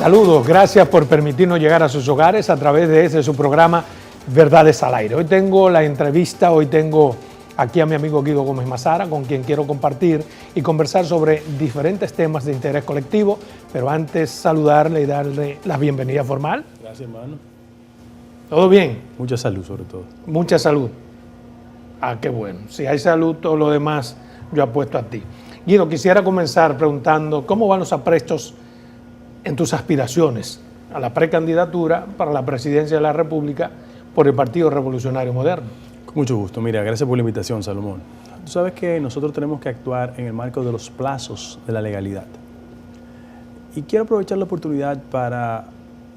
Saludos, gracias por permitirnos llegar a sus hogares a través de su programa Verdades al Aire. Hoy tengo la entrevista, hoy tengo aquí a mi amigo Guido Gómez Mazara, con quien quiero compartir y conversar sobre diferentes temas de interés colectivo, pero antes saludarle y darle la bienvenida formal. Gracias, hermano. ¿Todo bien? Mucha salud, sobre todo. Mucha salud. Ah, qué bueno. Si hay salud, todo lo demás yo apuesto a ti. Guido, quisiera comenzar preguntando cómo van los aprestos en tus aspiraciones a la precandidatura para la presidencia de la República por el Partido Revolucionario Moderno. Con mucho gusto. Mira, gracias por la invitación, Salomón. Tú sabes que nosotros tenemos que actuar en el marco de los plazos de la legalidad. Y quiero aprovechar la oportunidad para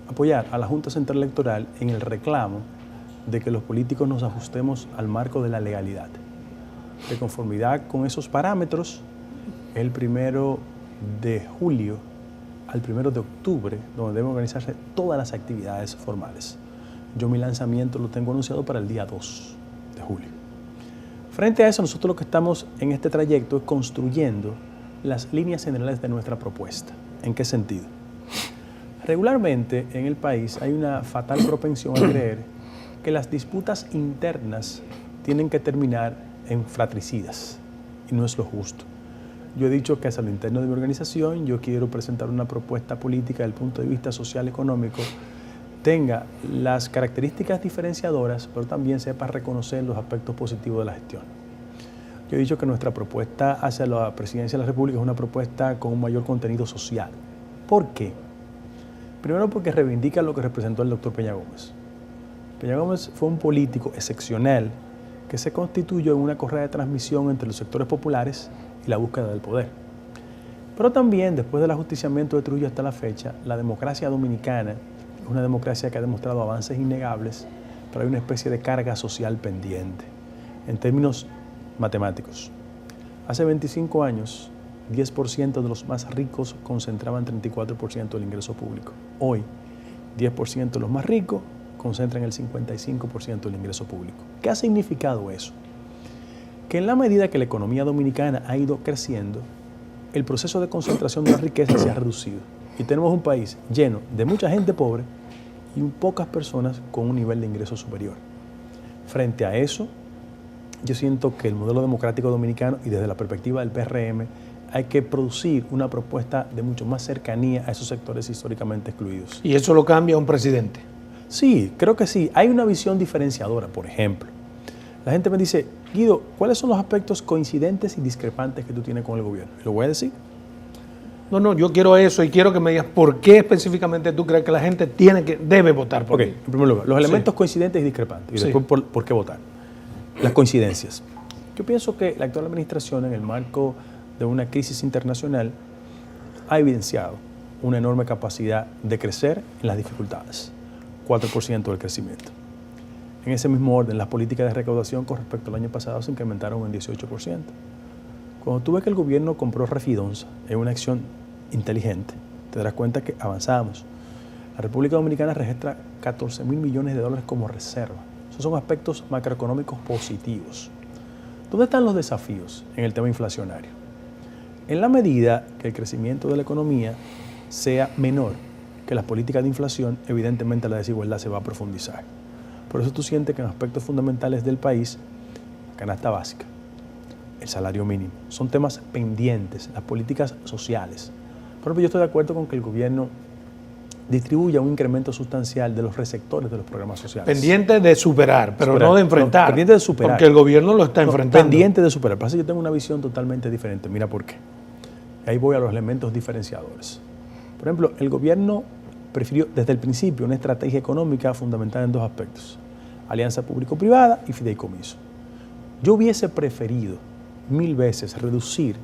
apoyar a la Junta Central Electoral en el reclamo de que los políticos nos ajustemos al marco de la legalidad. De conformidad con esos parámetros, el 1 de julio al 1 de octubre, donde deben organizarse todas las actividades formales. Yo mi lanzamiento lo tengo anunciado para el día 2 de julio. Frente a eso, nosotros lo que estamos en este trayecto es construyendo las líneas generales de nuestra propuesta. ¿En qué sentido? Regularmente en el país hay una fatal propensión a creer que las disputas internas tienen que terminar en fratricidas, y no es lo justo. Yo he dicho que hacia lo interno de mi organización yo quiero presentar una propuesta política desde el punto de vista social económico, tenga las características diferenciadoras, pero también sepa reconocer los aspectos positivos de la gestión. Yo he dicho que nuestra propuesta hacia la presidencia de la República es una propuesta con un mayor contenido social. ¿Por qué? Primero porque reivindica lo que representó el doctor Peña Gómez. Peña Gómez fue un político excepcional que se constituyó en una correa de transmisión entre los sectores populares y la búsqueda del poder. Pero también, después del ajusticiamiento de Trujillo hasta la fecha, la democracia dominicana es una democracia que ha demostrado avances innegables, pero hay una especie de carga social pendiente. En términos matemáticos, hace 25 años, 10% de los más ricos concentraban 34% del ingreso público. Hoy, 10% de los más ricos concentran el 55% del ingreso público. ¿Qué ha significado eso? Que en la medida que la economía dominicana ha ido creciendo, el proceso de concentración de la riqueza se ha reducido. Y tenemos un país lleno de mucha gente pobre y pocas personas con un nivel de ingreso superior. Frente a eso, yo siento que el modelo democrático dominicano y desde la perspectiva del PRM hay que producir una propuesta de mucho más cercanía a esos sectores históricamente excluidos. ¿Y eso lo cambia un presidente? Sí, creo que sí. Hay una visión diferenciadora, por ejemplo. La gente me dice, Guido, ¿cuáles son los aspectos coincidentes y discrepantes que tú tienes con el gobierno? ¿Lo voy a decir? No, yo quiero eso y quiero que me digas por qué específicamente tú crees que la gente debe votar por ti. En primer lugar, los elementos coincidentes y discrepantes. Y después, ¿por qué votar? Las coincidencias. Yo pienso que la actual administración, en el marco de una crisis internacional, ha evidenciado una enorme capacidad de crecer en las dificultades. 4% del crecimiento. En ese mismo orden, las políticas de recaudación con respecto al año pasado se incrementaron en 18%. Cuando tú ves que el gobierno compró Refidonza en una acción inteligente, te darás cuenta que avanzamos. La República Dominicana registra 14.000 millones de dólares como reserva. Esos son aspectos macroeconómicos positivos. ¿Dónde están los desafíos en el tema inflacionario? En la medida que el crecimiento de la economía sea menor que las políticas de inflación, evidentemente la desigualdad se va a profundizar. Por eso tú sientes que en aspectos fundamentales del país, canasta básica, el salario mínimo, son temas pendientes, las políticas sociales. Por ejemplo, yo estoy de acuerdo con que el gobierno distribuya un incremento sustancial de los receptores de los programas sociales. Pendiente de superar, pero no de enfrentar. No, pendiente de superar. Porque el gobierno lo está enfrentando. Pendiente de superar. Pasa que yo tengo una visión totalmente diferente. Mira por qué. Ahí voy a los elementos diferenciadores. Por ejemplo, el gobierno prefirió desde el principio una estrategia económica fundamentada en dos aspectos: alianza público-privada y fideicomiso. Yo hubiese preferido 1000 veces reducir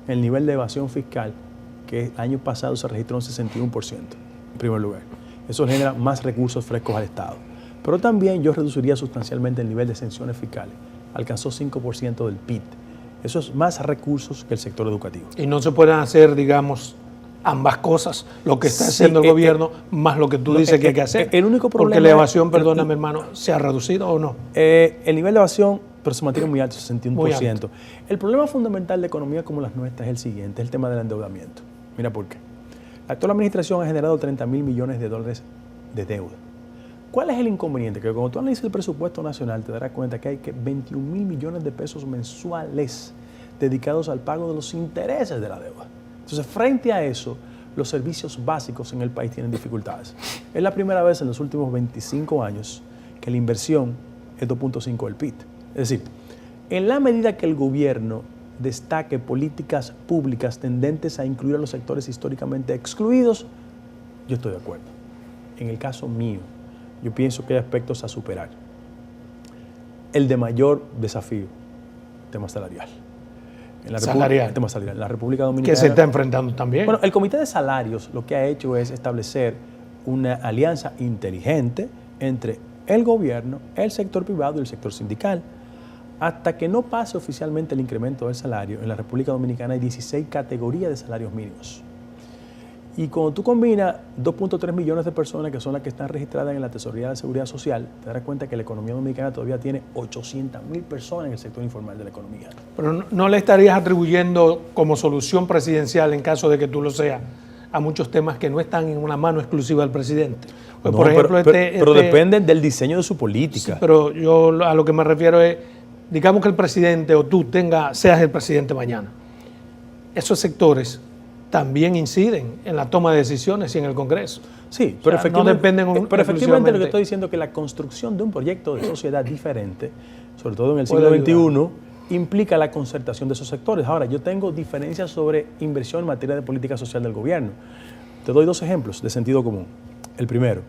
el nivel de evasión fiscal, que el año pasado se registró un 61%, en primer lugar. Eso genera más recursos frescos al Estado. Pero también yo reduciría sustancialmente el nivel de exenciones fiscales. Alcanzó 5% del PIB. Eso es más recursos que el sector educativo. Y no se pueden hacer, digamos, ambas cosas, lo que está haciendo el gobierno, más lo que tú dices que hay que hacer. El único problema, porque la evasión, perdóname hermano, ¿se ha reducido o no? El nivel de evasión, pero se mantiene muy alto, 61%. Muy alto. El problema fundamental de economías como las nuestras es el siguiente, es el tema del endeudamiento. Mira por qué. La actual administración ha generado 30.000 millones de dólares de deuda. ¿Cuál es el inconveniente? Que cuando tú analizas el presupuesto nacional te darás cuenta que hay 21.000 millones de pesos mensuales dedicados al pago de los intereses de la deuda. Entonces, frente a eso, los servicios básicos en el país tienen dificultades. Es la primera vez en los últimos 25 años que la inversión es 2.5 del PIB. Es decir, en la medida que el gobierno destaque políticas públicas tendentes a incluir a los sectores históricamente excluidos, yo estoy de acuerdo. En el caso mío, yo pienso que hay aspectos a superar. El de mayor desafío, tema salarial. En el tema salarial. En la República Dominicana. Que se está enfrentando también. Bueno, el Comité de Salarios lo que ha hecho es establecer una alianza inteligente entre el gobierno, el sector privado y el sector sindical. Hasta que no pase oficialmente el incremento del salario, en la República Dominicana hay 16 categorías de salarios mínimos. Y cuando tú combinas 2.3 millones de personas que son las que están registradas en la Tesorería de la Seguridad Social, te darás cuenta que la economía dominicana todavía tiene 800.000 personas en el sector informal de la economía. Pero no le estarías atribuyendo como solución presidencial, en caso de que tú lo seas, a muchos temas que no están en una mano exclusiva del presidente. Pues, no, por ejemplo, pero depende del diseño de su política. Sí, pero yo a lo que me refiero es, digamos que el presidente o tú seas el presidente mañana. Esos sectores también inciden en la toma de decisiones y en el Congreso. Sí, pero, no dependen efectivamente lo que estoy diciendo es que la construcción de un proyecto de sociedad diferente, sobre todo en el siglo XXI, implica la concertación de esos sectores. Ahora, yo tengo diferencias sobre inversión en materia de política social del gobierno. Te doy 2 ejemplos de sentido común. El primero,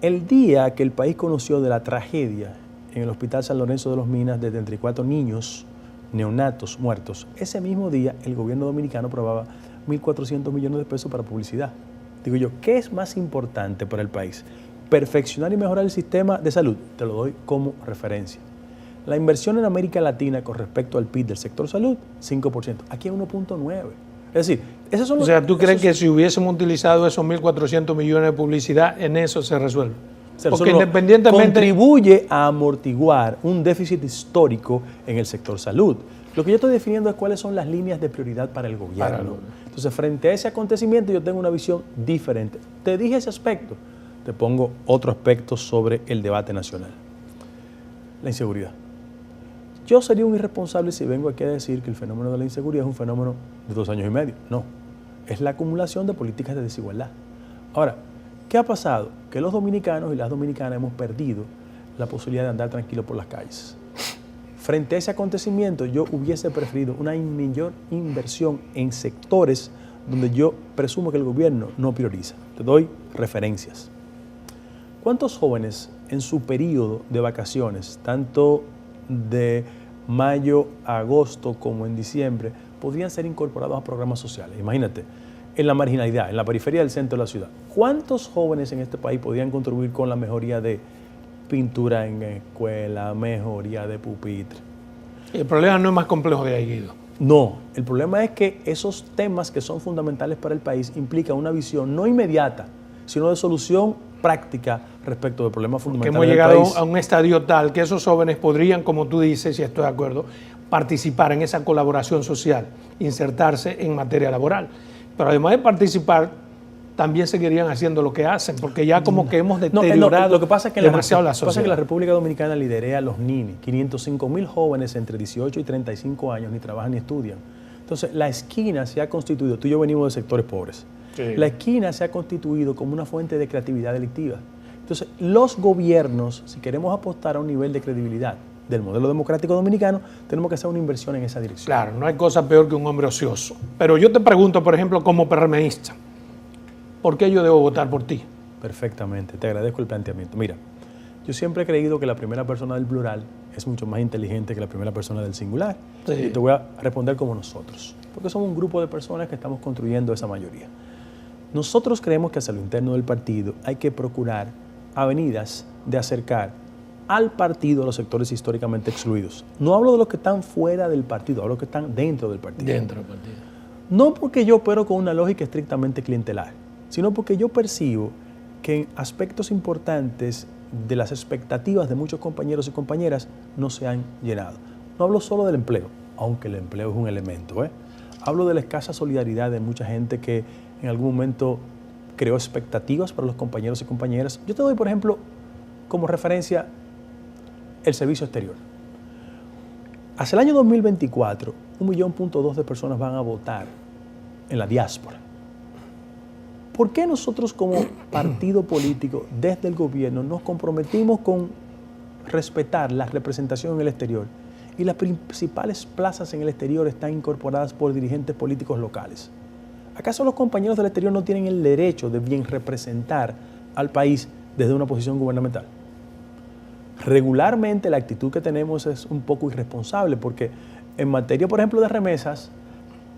el día que el país conoció de la tragedia en el Hospital San Lorenzo de los Minas de 34 niños neonatos muertos, ese mismo día el gobierno dominicano aprobaba 1.400 millones de pesos para publicidad. Digo yo, ¿qué es más importante para el país? Perfeccionar y mejorar el sistema de salud. Te lo doy como referencia. La inversión en América Latina con respecto al PIB del sector salud, 5%. Aquí es 1.9%. Es decir, esos son los... O sea, ¿tú crees que si hubiésemos utilizado esos 1.400 millones de publicidad, en eso se resuelve? Porque independientemente... Contribuye a amortiguar un déficit histórico en el sector salud. Lo que yo estoy definiendo es cuáles son las líneas de prioridad para el gobierno. Entonces, frente a ese acontecimiento, yo tengo una visión diferente. Te dije ese aspecto, te pongo otro aspecto sobre el debate nacional. La inseguridad. Yo sería un irresponsable si vengo aquí a decir que el fenómeno de la inseguridad es un fenómeno de 2 años y medio. No, es la acumulación de políticas de desigualdad. Ahora, ¿qué ha pasado? Que los dominicanos y las dominicanas hemos perdido la posibilidad de andar tranquilos por las calles. Frente a ese acontecimiento, yo hubiese preferido una mayor inversión en sectores donde yo presumo que el gobierno no prioriza. Te doy referencias. ¿Cuántos jóvenes en su periodo de vacaciones, tanto de mayo a agosto como en diciembre, podrían ser incorporados a programas sociales? Imagínate, en la marginalidad, en la periferia del centro de la ciudad. ¿Cuántos jóvenes en este país podrían contribuir con la mejoría de pintura en escuela, mejoría de pupitre? El problema no es más complejo de ahí, Guido. No, el problema es que esos temas que son fundamentales para el país implican una visión no inmediata, sino de solución práctica respecto del problema fundamental del país. Que hemos llegado a un estadio tal que esos jóvenes podrían, como tú dices, y estoy de acuerdo, participar en esa colaboración social, insertarse en materia laboral. Pero además de participar, también seguirían haciendo lo que hacen, porque ya como que hemos deteriorado lo que pasa es que demasiado la sociedad. Lo que pasa es que la República Dominicana liderea a los NINI, 505.000 jóvenes entre 18 y 35 años, ni trabajan ni estudian. Entonces, la esquina se ha constituido, tú y yo venimos de sectores pobres, sí. La esquina se ha constituido como una fuente de creatividad delictiva. Entonces, los gobiernos, si queremos apostar a un nivel de credibilidad del modelo democrático dominicano, tenemos que hacer una inversión en esa dirección. Claro, no hay cosa peor que un hombre ocioso. Pero yo te pregunto, por ejemplo, como PRMista, ¿por qué yo debo votar por ti? Perfectamente, te agradezco el planteamiento. Mira, yo siempre he creído que la primera persona del plural es mucho más inteligente que la primera persona del singular. Sí. Y te voy a responder como nosotros, porque somos un grupo de personas que estamos construyendo esa mayoría. Nosotros creemos que hacia lo interno del partido hay que procurar avenidas de acercar al partido a los sectores históricamente excluidos. No hablo de los que están fuera del partido, hablo de los que están dentro del partido. Dentro del partido. No porque yo opero con una lógica estrictamente clientelar, sino porque yo percibo que en aspectos importantes de las expectativas de muchos compañeros y compañeras no se han llenado. No hablo solo del empleo, aunque el empleo es un elemento, Hablo de la escasa solidaridad de mucha gente que en algún momento creó expectativas para los compañeros y compañeras. Yo te doy, por ejemplo, como referencia el servicio exterior. Hacia el año 2024, 1,2 millones de personas van a votar en la diáspora. ¿Por qué nosotros como partido político, desde el gobierno, nos comprometimos con respetar la representación en el exterior? Y las principales plazas en el exterior están incorporadas por dirigentes políticos locales. ¿Acaso los compañeros del exterior no tienen el derecho de bien representar al país desde una posición gubernamental? Regularmente la actitud que tenemos es un poco irresponsable porque en materia, por ejemplo, de remesas,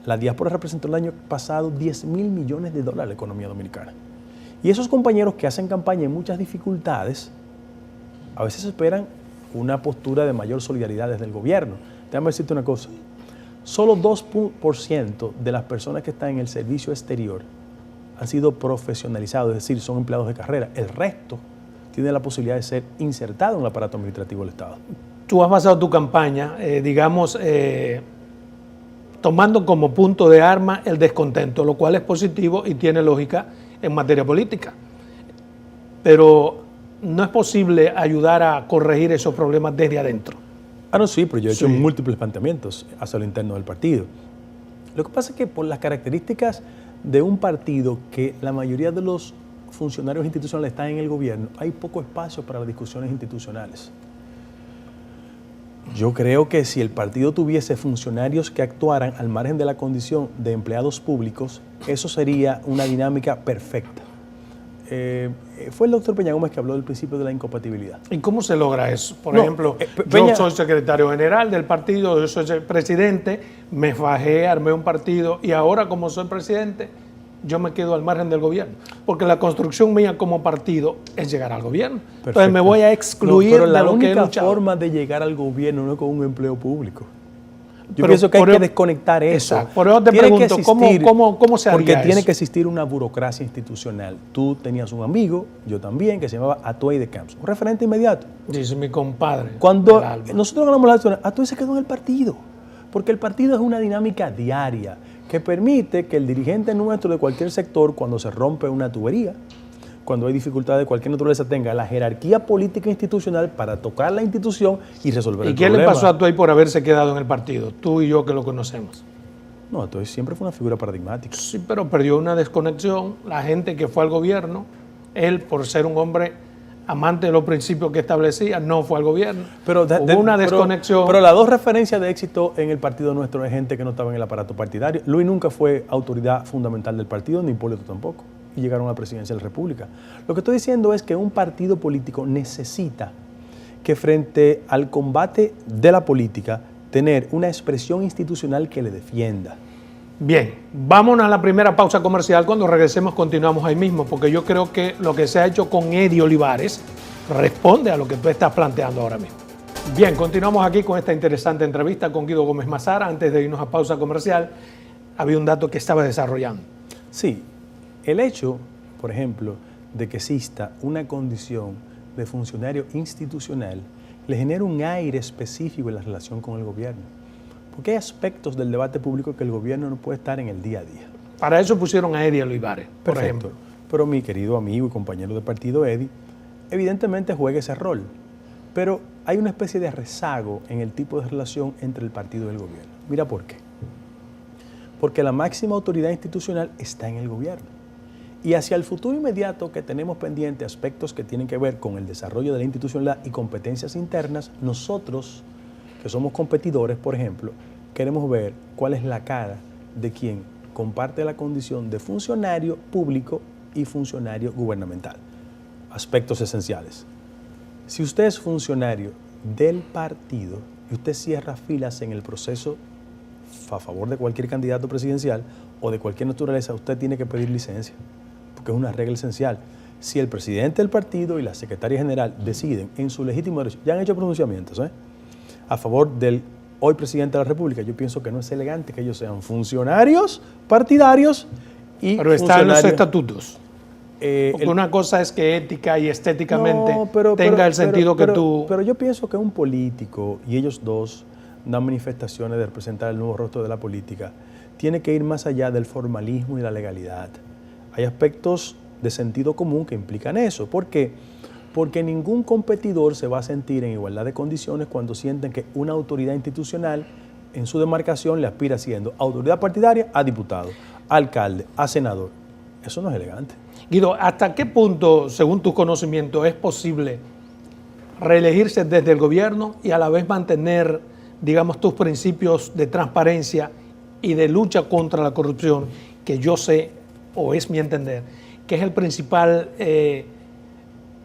la diáspora representó el año pasado $10,000 millones a la economía dominicana. Y esos compañeros que hacen campaña en muchas dificultades, a veces esperan una postura de mayor solidaridad desde el gobierno. Déjame decirte una cosa, solo 2% de las personas que están en el servicio exterior han sido profesionalizados, es decir, son empleados de carrera. El resto tiene la posibilidad de ser insertado en el aparato administrativo del Estado. Tú has basado tu campaña, tomando como punto de arma el descontento, lo cual es positivo y tiene lógica en materia política. Pero no es posible ayudar a corregir esos problemas desde adentro. Ah, no, sí, pero yo he hecho múltiples planteamientos hacia lo interno del partido. Lo que pasa es que por las características de un partido que la mayoría de los funcionarios institucionales están en el gobierno, hay poco espacio para las discusiones institucionales. Yo creo que si el partido tuviese funcionarios que actuaran al margen de la condición de empleados públicos, eso sería una dinámica perfecta. Fue el doctor Peña Gómez que habló del principio de la incompatibilidad. ¿Y cómo se logra eso? Por ejemplo, yo soy secretario general del partido, yo soy presidente, me fajé, armé un partido y ahora como soy presidente, yo me quedo al margen del gobierno. Porque la construcción mía como partido es llegar al gobierno. Perfecto. Entonces me voy a excluir pero de lo que he luchado. La única forma de llegar al gobierno no es con un empleo público. Yo pienso que hay que desconectar eso. Exacto. Por eso te pregunto, ¿cómo se haría Porque tiene eso? que existir una burocracia institucional. Tú tenías un amigo, yo también, que se llamaba Atuey de Camps, un referente inmediato. Dice mi compadre. Cuando nosotros ganamos la elección, Atuey se quedó en el partido. Porque el partido es una dinámica diaria que permite que el dirigente nuestro de cualquier sector, cuando se rompe una tubería, cuando hay dificultades de cualquier naturaleza, tenga la jerarquía política institucional para tocar la institución y resolver el problema. ¿Y qué le pasó a Atuey por haberse quedado en el partido? Tú y yo que lo conocemos. No, Atuey siempre fue una figura paradigmática. Sí, pero perdió una desconexión. La gente que fue al gobierno, él por ser un hombre amante de los principios que establecía, no fue al gobierno. Hubo una desconexión. Pero las dos referencias de éxito en el partido nuestro es gente que no estaba en el aparato partidario. Luis nunca fue autoridad fundamental del partido, ni Hipólito tampoco. Y llegaron a la presidencia de la República. Lo que estoy diciendo es que un partido político necesita que frente al combate de la política tener una expresión institucional que le defienda. Bien, vámonos a la primera pausa comercial. Cuando regresemos continuamos ahí mismo, porque yo creo que lo que se ha hecho con Eddie Olivares responde a lo que tú estás planteando ahora mismo. Bien, continuamos aquí con esta interesante entrevista con Guido Gómez Mazara. Antes de irnos a pausa comercial, había un dato que estaba desarrollando. Sí. El hecho, por ejemplo, de que exista una condición de funcionario institucional le genera un aire específico en la relación con el gobierno. Porque hay aspectos del debate público que el gobierno no puede estar en el día a día. Para eso pusieron a Eddie Olivares, por ejemplo. Pero mi querido amigo y compañero de partido Eddie, evidentemente juega ese rol. Pero hay una especie de rezago en el tipo de relación entre el partido y el gobierno. Mira por qué. Porque la máxima autoridad institucional está en el gobierno. Y hacia el futuro inmediato que tenemos pendiente aspectos que tienen que ver con el desarrollo de la institucionalidad y competencias internas, nosotros, que somos competidores, por ejemplo, queremos ver cuál es la cara de quien comparte la condición de funcionario público y funcionario gubernamental. Aspectos esenciales. Si usted es funcionario del partido y usted cierra filas en el proceso a favor de cualquier candidato presidencial o de cualquier naturaleza, usted tiene que pedir licencia, porque es una regla esencial. Si el presidente del partido y la secretaria general deciden en su legítimo derecho, ya han hecho pronunciamientos a favor del hoy presidente de la República, yo pienso que no es elegante que ellos sean funcionarios partidarios y pero están en los estatutos. Porque una cosa es que ética y estéticamente tenga el sentido que tú... Pero yo pienso que un político, y ellos dos dan manifestaciones de representar el nuevo rostro de la política, tiene que ir más allá del formalismo y la legalidad. hay aspectos de sentido común que implican eso. ¿Por qué? Porque ningún competidor se va a sentir en igualdad de condiciones cuando sienten que una autoridad institucional en su demarcación le aspira siendo autoridad partidaria a diputado, a alcalde, a senador. Eso no es elegante. Guido, ¿hasta qué punto, según tus conocimientos, es posible reelegirse desde el gobierno y a la vez mantener, digamos, tus principios de transparencia y de lucha contra la corrupción, que yo sé, o es mi entender, que es el principal,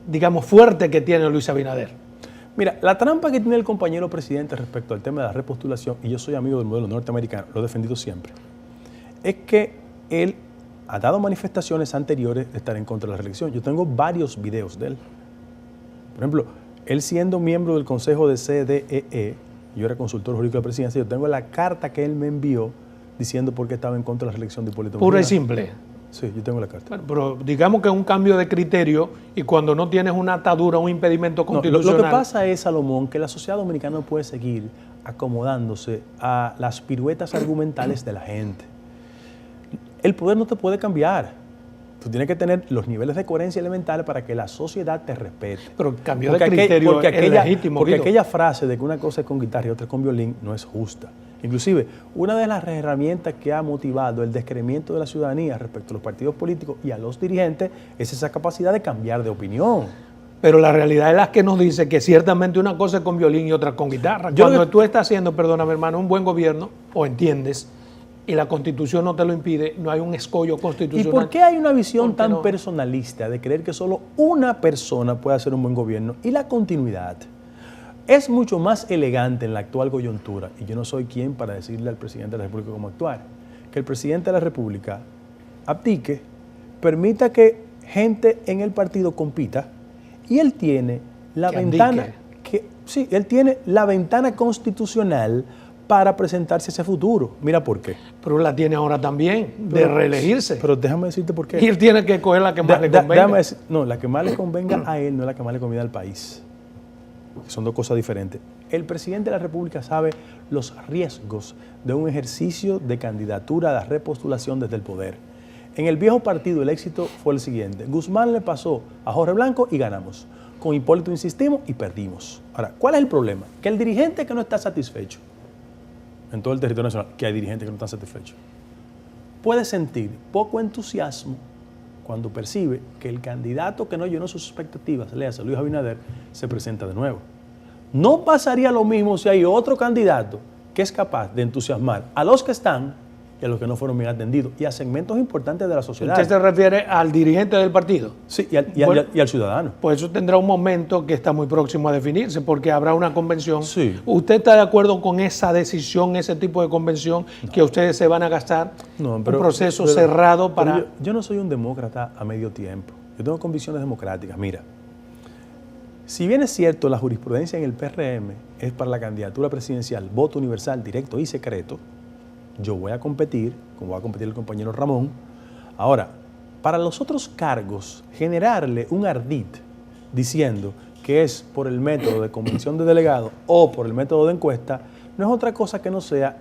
digamos, fuerte que tiene Luis Abinader? Mira, la trampa que tiene el compañero presidente respecto al tema de la repostulación, y yo soy amigo del modelo norteamericano, lo he defendido siempre, es que él ha dado manifestaciones anteriores de estar en contra de la reelección. Yo tengo varios videos de él. Por ejemplo, él siendo miembro del consejo de CDEE, yo era consultor jurídico de la presidencia, yo tengo la carta que él me envió diciendo por qué estaba en contra de la reelección de Hipólito Mejía. Pura y simple. Sí, yo tengo la carta. Bueno, pero digamos que es un cambio de criterio y cuando no tienes una atadura, un impedimento constitucional. Lo que pasa es, Salomón, que la sociedad dominicana no puede seguir acomodándose a las piruetas argumentales de la gente. El poder no te puede cambiar. Tú tienes que tener los niveles de coherencia elementales para que la sociedad te respete. Pero cambio de criterio es legítimo. Porque Guido, aquella frase de que una cosa es con guitarra y otra es con violín no es justa. Inclusive, una de las herramientas que ha motivado el descreimiento de la ciudadanía respecto a los partidos políticos y a los dirigentes es esa capacidad de cambiar de opinión. Pero la realidad es la que nos dice que ciertamente una cosa es con violín y otra con guitarra. Cuando tú estás haciendo, perdóname hermano, un buen gobierno, o entiendes, y la Constitución no te lo impide, no hay un escollo constitucional. ¿Y por qué hay una visión tan personalista de creer que solo una persona puede hacer un buen gobierno? Y la continuidad es mucho más elegante en la actual coyuntura, y yo no soy quien para decirle al presidente de la República cómo actuar, que el presidente de la República abdique, permita que gente en el partido compita, y él tiene la ventana, él tiene la ventana constitucional para presentarse ese futuro. Mira por qué. Pero la tiene ahora también, de reelegirse. Pero déjame decirte por qué. Y él tiene que coger la que más le convenga. No, la que más le convenga a él no es la que más le conviene al país. Son dos cosas diferentes. El presidente de la República sabe los riesgos de un ejercicio de candidatura a la repostulación desde el poder. En el viejo partido el éxito fue el siguiente. Guzmán le pasó a Jorge Blanco y ganamos. Con Hipólito insistimos y perdimos. Ahora, ¿cuál es el problema? Que el dirigente que no está satisfecho en todo el territorio nacional, que hay dirigentes que no están satisfechos, puede sentir poco entusiasmo cuando percibe que el candidato que no llenó sus expectativas, léase Luis Abinader, se presenta de nuevo. No pasaría lo mismo si hay otro candidato que es capaz de entusiasmar a los que están y a los que no fueron bien atendidos y a segmentos importantes de la sociedad. ¿Usted se refiere al dirigente del partido? Sí, y al ciudadano. Pues eso tendrá un momento que está muy próximo a definirse, porque habrá una convención. Sí. ¿Usted está de acuerdo con esa decisión, ese tipo de convención, que ustedes se van a gastar un proceso cerrado para...? Yo no soy un demócrata a medio tiempo. Yo tengo convicciones democráticas. Mira, si bien es cierto la jurisprudencia en el PRM es para la candidatura presidencial voto universal, directo y secreto, yo voy a competir, como va a competir el compañero Ramón. Ahora, para los otros cargos, generarle un ardid diciendo que es por el método de convención de delegados o por el método de encuesta, no es otra cosa que no sea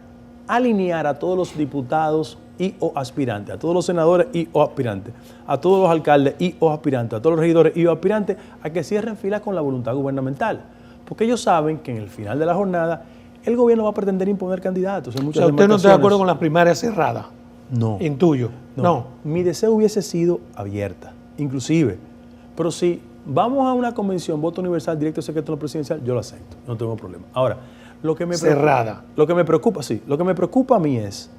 alinear a todos los diputados y o aspirantes, a todos los senadores y o aspirantes, a todos los alcaldes y o aspirantes, a todos los regidores y o aspirantes, a que cierren filas con la voluntad gubernamental. Porque ellos saben que en el final de la jornada el gobierno va a pretender imponer candidatos. En muchas ¿usted no está de acuerdo con las primarias cerradas? No. Intuyo. No. Mi deseo hubiese sido abierta, inclusive. Pero si vamos a una convención, voto universal, directo y secreto en la presidencial, yo lo acepto, no tengo problema. Ahora, lo que me preocupa a mí es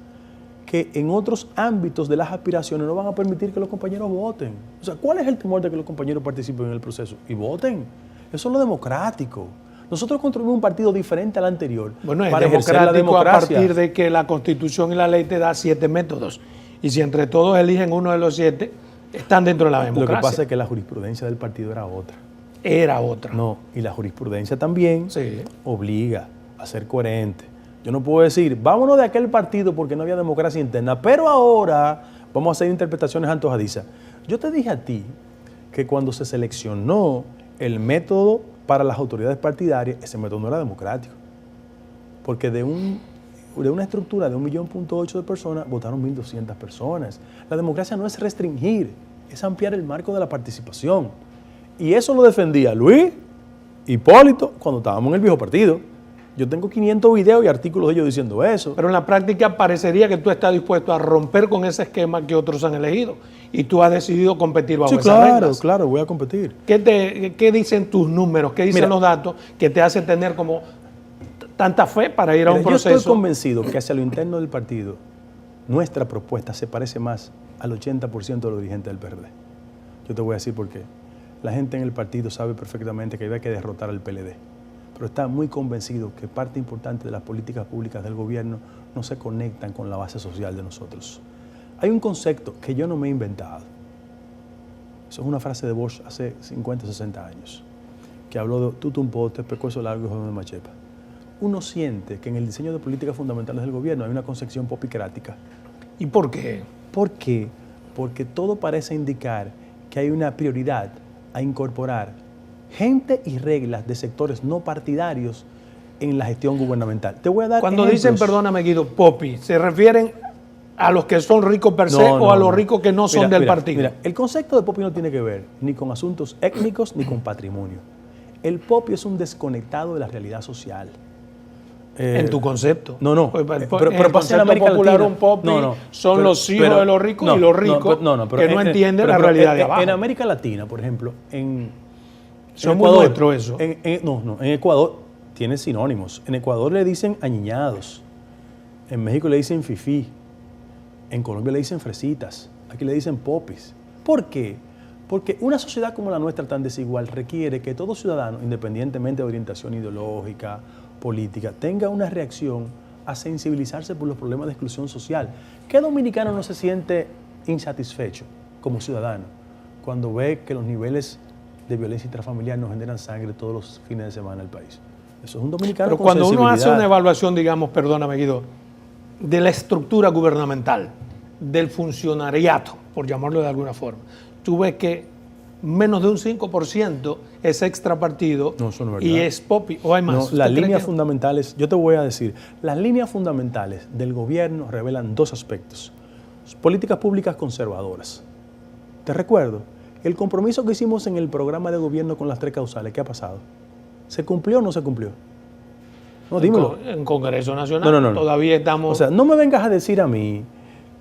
que en otros ámbitos de las aspiraciones no van a permitir que los compañeros voten. O sea, ¿cuál es el temor de que los compañeros participen en el proceso? Y voten. Eso es lo democrático. Nosotros construimos un partido diferente al anterior. Bueno, es democrático a partir de que la Constitución y la ley te da 7 métodos. Y si entre todos eligen uno de los 7, están dentro de la democracia. Lo que pasa es que la jurisprudencia del partido era otra. Era otra. No, y la jurisprudencia también obliga a ser coherente. Yo no puedo decir, vámonos de aquel partido porque no había democracia interna, pero ahora vamos a hacer interpretaciones antojadizas. Yo te dije a ti que cuando se seleccionó el método para las autoridades partidarias, ese método no era democrático. Porque de un de una estructura de 1,8 millones de personas, votaron 1.200 personas. La democracia no es restringir, es ampliar el marco de la participación. Y eso lo defendía Luis, Hipólito, cuando estábamos en el viejo partido. Yo tengo 500 videos y artículos de ellos diciendo eso. Pero en la práctica parecería que tú estás dispuesto a romper con ese esquema que otros han elegido y tú has decidido competir bajo esas reglas. Claro, voy a competir. ¿Qué dicen tus números? ¿Qué dicen los datos que te hacen tener como tanta fe para ir a un proceso? Yo estoy convencido que hacia lo interno del partido, nuestra propuesta se parece más al 80% de los dirigentes del PRD. Yo te voy a decir por qué. La gente en el partido sabe perfectamente que hay que derrotar al PLD, pero está muy convencido que parte importante de las políticas públicas del gobierno no se conectan con la base social de nosotros. Hay un concepto que yo no me he inventado. Eso es una frase de Bosch hace 50, 60 años, que habló de tutum pote, pescuezo largo y joven de machepa. Uno siente que en el diseño de políticas fundamentales del gobierno hay una concepción popicrática. ¿Y por qué? ¿Por qué? Porque todo parece indicar que hay una prioridad a incorporar gente y reglas de sectores no partidarios en la gestión gubernamental. Te voy a dar Cuando ejemplos. dicen, perdóname Guido, Popi, ¿se refieren a los que son ricos per se o a los ricos que no son del partido? Mira, el concepto de Popi no tiene que ver ni con asuntos étnicos ni con patrimonio. El Popi es un desconectado de la realidad social. En tu concepto. No. Pero pasa en América popular Latina. un Popi son pero, los hijos de los ricos y los ricos que no entienden la realidad de abajo. En América Latina, por ejemplo, son muy nuestros eso. En Ecuador tiene sinónimos. En Ecuador le dicen añiñados. En México le dicen fifí. En Colombia le dicen fresitas. Aquí le dicen popis. ¿Por qué? Porque una sociedad como la nuestra tan desigual requiere que todo ciudadano, independientemente de orientación ideológica, política, tenga una reacción a sensibilizarse por los problemas de exclusión social. ¿Qué dominicano no se siente insatisfecho como ciudadano cuando ve que los niveles de violencia intrafamiliar nos generan sangre todos los fines de semana en el país? Eso es un dominicano. Pero con cuando uno hace sensibilidad. una evaluación, digamos, perdóname Guido, de la estructura gubernamental, del funcionariato, por llamarlo de alguna forma, tú ves que menos de un 5% es extrapartido y es Popi, o hay más. No, las líneas fundamentales, yo te voy a decir, las líneas fundamentales del gobierno revelan dos aspectos. Políticas públicas conservadoras. Te recuerdo, el compromiso que hicimos en el programa de gobierno con las 3 causales, ¿qué ha pasado? ¿Se cumplió o no se cumplió? No, dímelo. En Congreso Nacional no. todavía estamos... O sea, no me vengas a decir a mí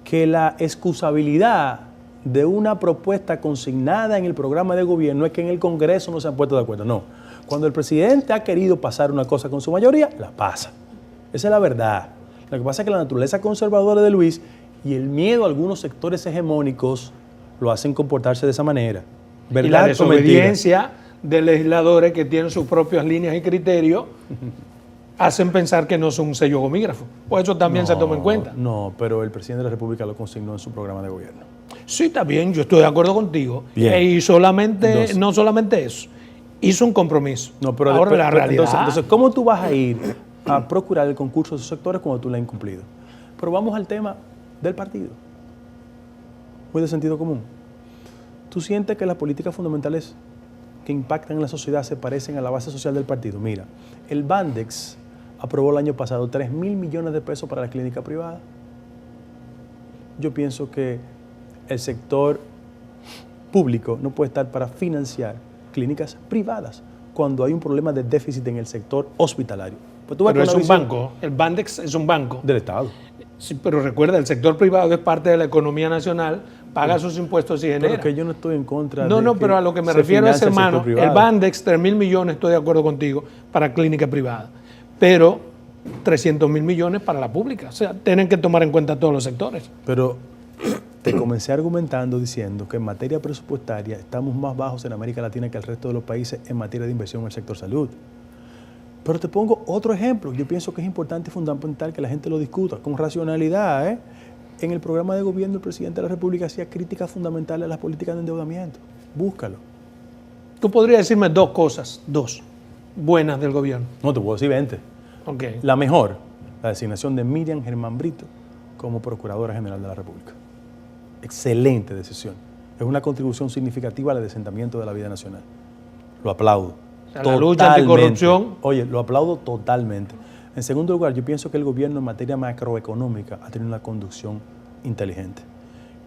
que la excusabilidad de una propuesta consignada en el programa de gobierno es que en el Congreso no se han puesto de acuerdo. No. Cuando el presidente ha querido pasar una cosa con su mayoría, la pasa. Esa es la verdad. Lo que pasa es que la naturaleza conservadora de Luis y el miedo a algunos sectores hegemónicos lo hacen comportarse de esa manera. ¿Verdad? Y la desobediencia de legisladores que tienen sus propias líneas y criterios hacen pensar que no son un sello gomígrafo. Pues eso también se toma en cuenta. No, pero el presidente de la República lo consignó en su programa de gobierno. Sí, está bien, yo estoy de acuerdo contigo. Bien. Y no solamente eso, hizo un compromiso. No, pero ahora la realidad... Entonces, ¿cómo tú vas a ir a procurar el concurso de esos sectores cuando tú lo has incumplido? Pero vamos al tema del partido. Muy de sentido común. ¿Tú sientes que las políticas fundamentales que impactan en la sociedad se parecen a la base social del partido? Mira, el Bandex aprobó el año pasado 3.000 millones de pesos para la clínica privada. Yo pienso que el sector público no puede estar para financiar clínicas privadas cuando hay un problema de déficit en el sector hospitalario. Pues tú vas pero con es una un visión banco, el Bandex es un banco. del Estado. Sí, pero recuerda, el sector privado es parte de la economía nacional, paga sus impuestos y genera. Pero que yo no estoy en contra No, pero a lo que me refiero es, hermano, el Bandex, 3.000 millones, estoy de acuerdo contigo, para clínica privada, pero 300.000 millones para la pública. O sea, tienen que tomar en cuenta todos los sectores. Pero te comencé argumentando diciendo que en materia presupuestaria estamos más bajos en América Latina que el resto de los países en materia de inversión en el sector salud. Pero te pongo otro ejemplo. Yo pienso que es importante y fundamental que la gente lo discuta con racionalidad. En el programa de gobierno el presidente de la República hacía críticas fundamentales a las políticas de endeudamiento. Búscalo. Tú podrías decirme dos cosas, buenas del gobierno. No, te puedo decir 20. Okay. La mejor, la designación de Miriam Germán Brito como Procuradora General de la República. Excelente decisión. Es una contribución significativa al adesentamiento de la vida nacional. Lo aplaudo. O sea, la lucha anticorrupción. Oye, lo aplaudo totalmente. En segundo lugar, yo pienso que el gobierno en materia macroeconómica ha tenido una conducción inteligente.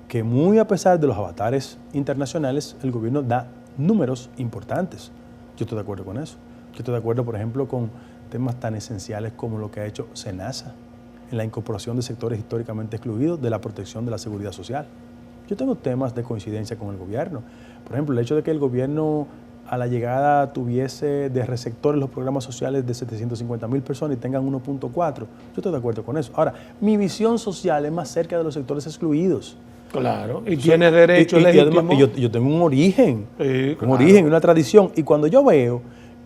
Que muy a pesar de los avatares internacionales, el gobierno da números importantes. Yo estoy de acuerdo con eso. Yo estoy de acuerdo, por ejemplo, con temas tan esenciales como lo que ha hecho SENASA en la incorporación de sectores históricamente excluidos de la protección de la seguridad social. Yo tengo temas de coincidencia con el gobierno. Por ejemplo, el hecho de que el gobierno a la llegada tuviese de receptores los programas sociales de 750,000 personas y tengan 1.4. Yo estoy de acuerdo con eso. Ahora, mi visión social es más cerca de los sectores excluidos. Claro, y tienes derecho legítimo. Y además, yo tengo un origen, Sí, claro. un origen, una tradición. Y cuando yo veo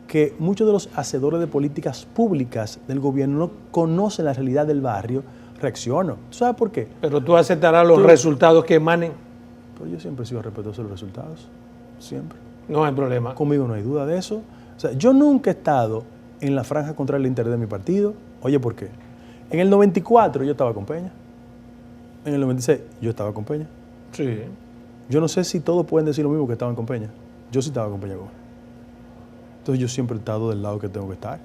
que muchos de los hacedores de políticas públicas del gobierno no conocen la realidad del barrio, reacciono. ¿Tú sabes por qué? Pero tú aceptarás los resultados que emanen. Pero yo siempre he sido respetuoso de los resultados. Siempre. No hay problema. Conmigo no hay duda de eso. O sea, yo nunca he estado en la franja contra el interés de mi partido. Oye, ¿por qué? En el 94 yo estaba con Peña. En el 96 yo estaba con Peña. Sí. Yo no sé si todos pueden decir lo mismo que estaban con Peña. Yo sí estaba con Peña Gómez. Entonces yo siempre he estado del lado que tengo que estar.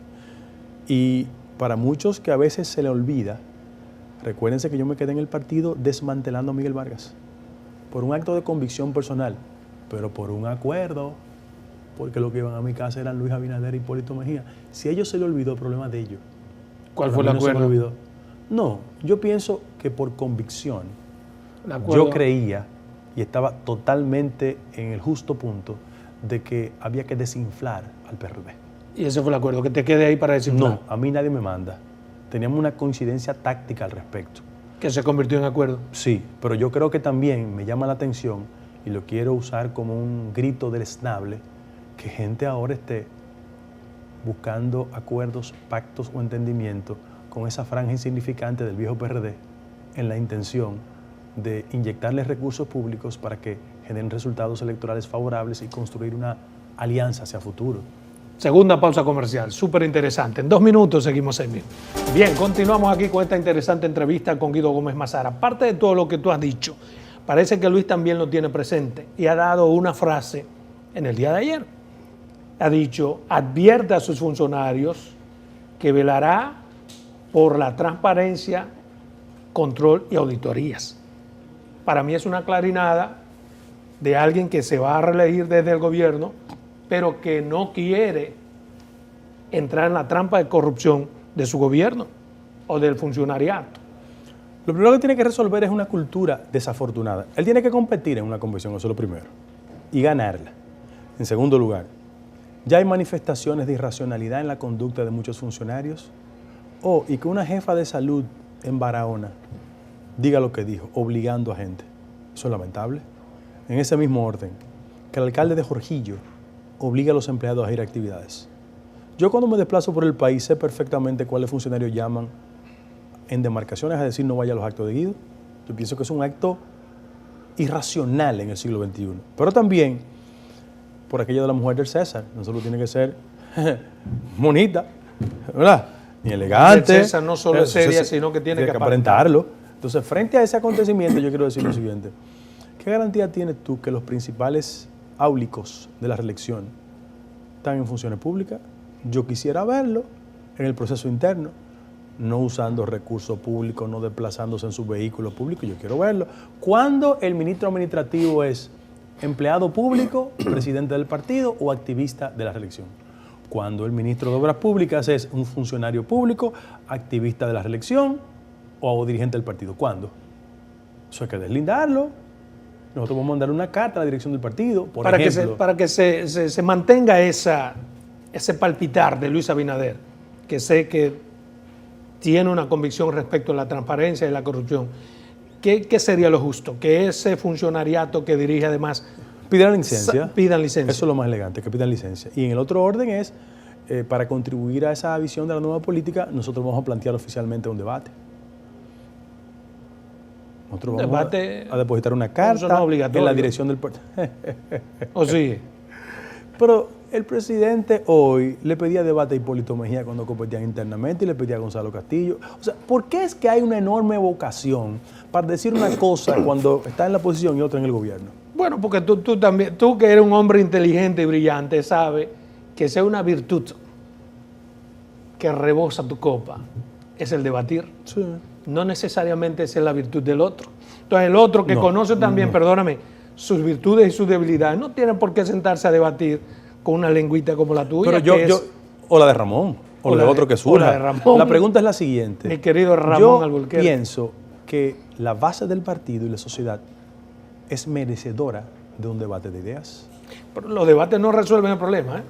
Y para muchos que a veces se le olvida, recuérdense que yo me quedé en el partido desmantelando a Miguel Vargas por un acto de convicción personal, pero por un acuerdo, porque los que iban a mi casa eran Luis Abinader y Hipólito Mejía. Si a ellos se le olvidó, el problema de ellos. ¿Cuál fue el acuerdo? No se me olvidó. No, yo pienso que por convicción, Yo creía y estaba totalmente en el justo punto de que había que desinflar al PRD. Y ese fue el acuerdo, que te quede ahí para desinflar. No, a mí nadie me manda. Teníamos una coincidencia táctica al respecto. Que se convirtió en acuerdo. Sí, pero yo creo que también me llama la atención, y lo quiero usar como un grito deleznable, que gente ahora esté buscando acuerdos, pactos o entendimientos con esa franja insignificante del viejo PRD en la intención de inyectarles recursos públicos para que generen resultados electorales favorables y construir una alianza hacia futuro. Segunda pausa comercial, súper interesante. En 2 minutos seguimos ahí mismo. Bien, continuamos aquí con esta interesante entrevista con Guido Gómez Mazara. Aparte de todo lo que tú has dicho, parece que Luis también lo tiene presente y ha dado una frase en el día de ayer. Ha dicho, advierte a sus funcionarios que velará por la transparencia, control y auditorías. Para mí es una clarinada de alguien que se va a reelegir desde el gobierno, pero que no quiere entrar en la trampa de corrupción de su gobierno o del funcionariato. Lo primero que tiene que resolver es una cultura desafortunada. Él tiene que competir en una convención, eso es lo primero, y ganarla. En segundo lugar, ya hay manifestaciones de irracionalidad en la conducta de muchos funcionarios. Y que una jefa de salud en Barahona diga lo que dijo, obligando a gente. Eso es lamentable. En ese mismo orden, que el alcalde de Jorquillo obliga a los empleados a ir a actividades. Yo cuando me desplazo por el país sé perfectamente cuáles funcionarios llaman en demarcaciones a decir no vaya a los actos de Guido. Yo pienso que es un acto irracional en el siglo XXI. Pero también por aquello de la mujer del César. No solo tiene que ser bonita, ¿verdad? Ni elegante. El César no solo es seria, sino que tiene que aparentarlo. Entonces, frente a ese acontecimiento, yo quiero decir lo siguiente. ¿Qué garantía tienes tú que los principales áulicos de la reelección están en funciones públicas? Yo quisiera verlo en el proceso interno, no usando recursos públicos, no desplazándose en sus vehículos públicos. Yo quiero verlo. ¿Cuándo el ministro administrativo es empleado público, presidente del partido o activista de la reelección? Cuando el ministro de Obras Públicas es un funcionario público, activista de la reelección o dirigente del partido. ¿Cuándo? Eso hay que deslindarlo. Nosotros vamos a mandar una carta a la dirección del partido, para que se mantenga ese palpitar de Luis Abinader, que sé que tiene una convicción respecto a la transparencia y la corrupción. ¿Qué sería lo justo? Que ese funcionariato que dirige además pidan licencia. Pidan licencia. Eso es lo más elegante, que pidan licencia. Y en el otro orden es, para contribuir a esa visión de la nueva política, nosotros vamos a plantear oficialmente un debate. Nosotros vamos a depositar una carta en la dirección del partido. ¿O sí? Pero el presidente hoy le pedía debate a Hipólito Mejía cuando competían internamente y le pedía a Gonzalo Castillo. O sea, ¿por qué es que hay una enorme vocación para decir una cosa cuando está en la oposición y otra en el gobierno? Bueno, porque tú también, tú que eres un hombre inteligente y brillante, sabes que esa es una virtud que rebosa tu copa es el debatir. Sí. No necesariamente esa es la virtud del otro. Entonces el otro que conoce también, perdóname, sus virtudes y sus debilidades, no tiene por qué sentarse a debatir con una lengüita como la tuya. Pero o la de Ramón, o la de otro que surja. O la de Ramón. La pregunta es la siguiente. Mi querido Ramón yo Alburquerque. pienso que la base del partido y la sociedad es merecedora de un debate de ideas. Pero los debates no resuelven el problema, ¿eh?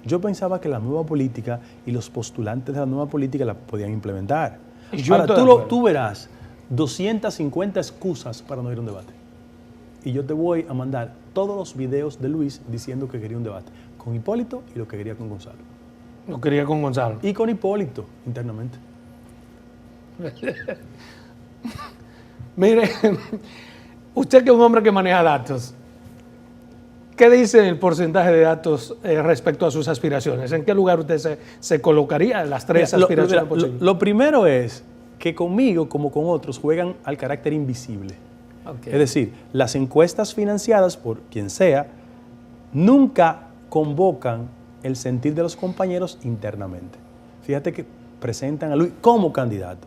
Yo pensaba que la nueva política y los postulantes de la nueva política la podían implementar. Y yo Ahora, estoy de acuerdo. tú verás 250 excusas para no ir a un debate. Y yo te voy a mandar todos los videos de Luis diciendo que quería un debate con Hipólito y lo que quería con Gonzalo. Lo quería con Gonzalo. Y con Hipólito internamente. Mire, usted que es un hombre que maneja datos, ¿qué dice el porcentaje de datos respecto a sus aspiraciones? ¿En qué lugar usted se colocaría en las tres aspiraciones posibles? Lo primero es que conmigo, como con otros, juegan al carácter invisible. Okay. Es decir, las encuestas financiadas por quien sea nunca convocan el sentir de los compañeros internamente. Fíjate que presentan a Luis como candidato,